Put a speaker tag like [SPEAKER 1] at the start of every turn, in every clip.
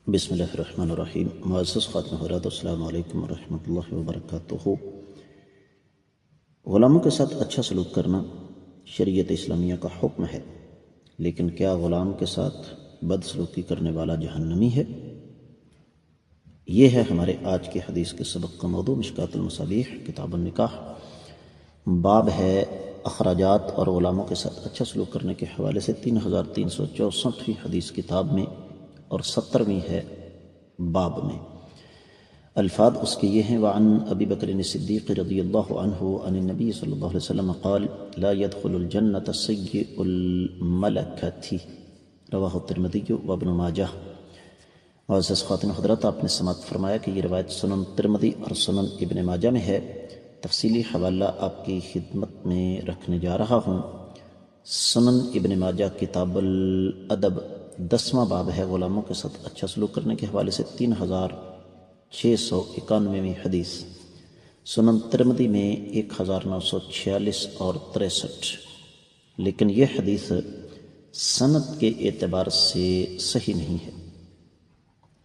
[SPEAKER 1] بسم اللہ الرحمن الرحیم۔ معزز خاتم حضرات، السلام علیکم ورحمۃ اللہ وبرکاتہ۔ غلاموں کے ساتھ اچھا سلوک کرنا شریعت اسلامیہ کا حکم ہے، لیکن کیا غلام کے ساتھ بد سلوکی کرنے والا جہنمی ہے؟ یہ ہے ہمارے آج کی حدیث کے سبق کا موضوع۔ مشکوٰۃ المصابیح کتاب النکاح باب ہے اخراجات اور غلاموں کے ساتھ اچھا سلوک کرنے کے حوالے سے 3364 حدیث کتاب میں اور 70ویں ہے باب میں۔ الفاظ اس کے یہ ہیں: وعن ابی بکر الصدیق رضی اللہ عنہ عن النبی صلی اللہ علیہ وسلم قال لا يدخل الجنة السیء الملکۃ رواہ الترمذی وابن ماجہ۔ معزز خواتین حضرات، آپ نے سماعت فرمایا کہ یہ روایت سنن ترمذی اور سنن ابن ماجہ میں ہے۔ تفصیلی حوالہ آپ کی خدمت میں رکھنے جا رہا ہوں۔ سنن ابن ماجہ کتاب الادب 10واں باب ہے غلاموں کے ساتھ اچھا سلوک کرنے کے حوالے سے 3691ویں حدیث۔ سنن ترمذی میں 1946 اور 63، لیکن یہ حدیث سند کے اعتبار سے صحیح نہیں ہے،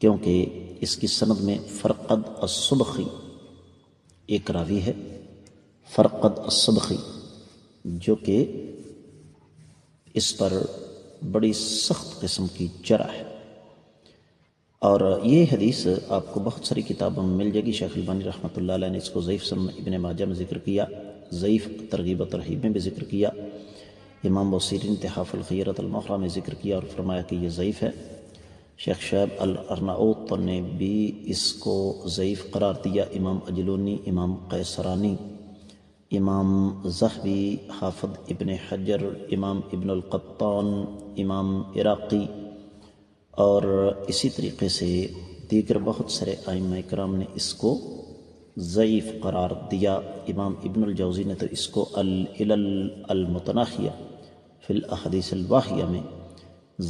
[SPEAKER 1] کیونکہ اس کی سند میں فرقد الصبخی ایک راوی ہے، فرقد الصبخی، جو کہ اس پر بڑی سخت قسم کی جرح ہے، اور یہ حدیث آپ کو بہت ساری کتابوں میں مل جائے گی۔ شیخ البانی رحمۃ اللہ علیہ نے اس کو ضعیف سنن ابن ماجہ میں ذکر کیا، ضعیف ترغیب و ترہیب میں بھی ذکر کیا، امام بصیری نے تحف الخیرۃ المحرہ میں ذکر کیا اور فرمایا کہ یہ ضعیف ہے۔ شیخ شعیب الارناؤط نے بھی اس کو ضعیف قرار دیا، امام اجلونی، امام قیسرانی، امام ذہبی، حافظ ابن حجر، امام ابن القطان، امام عراقی اور اسی طریقے سے دیگر بہت سارے ائمہ کرام نے اس کو ضعیف قرار دیا۔ امام ابن الجوزی نے تو اس کو العلل المتناہیہ فی الاحادیث الواہیہ میں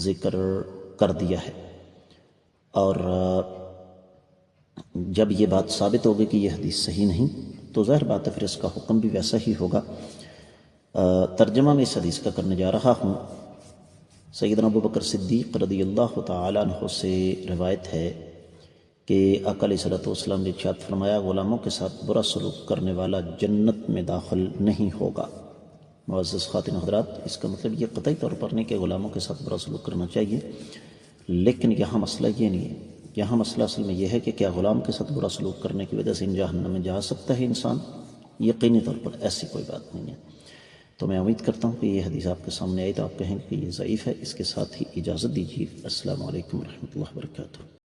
[SPEAKER 1] ذکر کر دیا ہے، اور جب یہ بات ثابت ہوگی کہ یہ حدیث صحیح نہیں تو ظاہر بات ہے پھر اس کا حکم بھی ویسا ہی ہوگا۔ ترجمہ میں اس حدیث کا کرنے جا رہا ہوں۔ سیدنا ابو بکر صدیق رضی اللہ تعالیٰ عنہ سے روایت ہے کہ آقا علیہ الصلوۃ والسلام نے ارشاد فرمایا، غلاموں کے ساتھ برا سلوک کرنے والا جنت میں داخل نہیں ہوگا۔ معزز خواتین حضرات، اس کا مطلب یہ قطعی طور پر نہیں کہ غلاموں کے ساتھ برا سلوک کرنا چاہیے، لیکن یہاں مسئلہ یہ نہیں ہے۔ یہاں مسئلہ اصل میں یہ ہے کہ کیا غلام کے ساتھ برا سلوک کرنے کی وجہ سے جہنم میں جا سکتا ہے انسان؟ یقینی طور پر ایسی کوئی بات نہیں ہے۔ تو میں امید کرتا ہوں کہ یہ حدیث آپ کے سامنے آئی تو آپ کہیں کہ یہ ضعیف ہے۔ اس کے ساتھ ہی اجازت دیجیے۔ السلام علیکم ورحمۃ اللہ وبرکاتہ۔